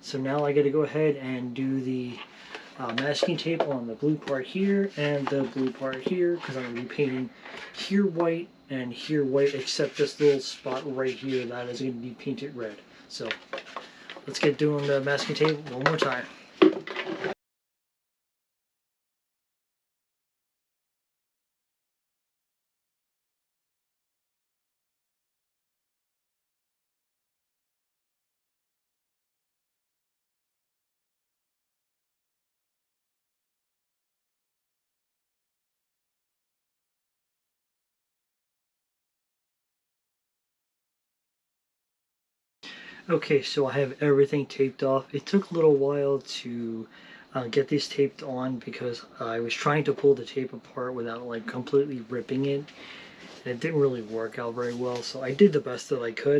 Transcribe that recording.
So now I got to go ahead and do the masking tape on the blue part here and the blue part here, because I'm going to be painting here white and here white, except this little spot right here that is going to be painted red. So let's get doing the masking tape one more time. Okay, so I have everything taped off. It took a little while to get these taped on because I was trying to pull the tape apart without like completely ripping it. And it didn't really work out very well, so I did the best that I could.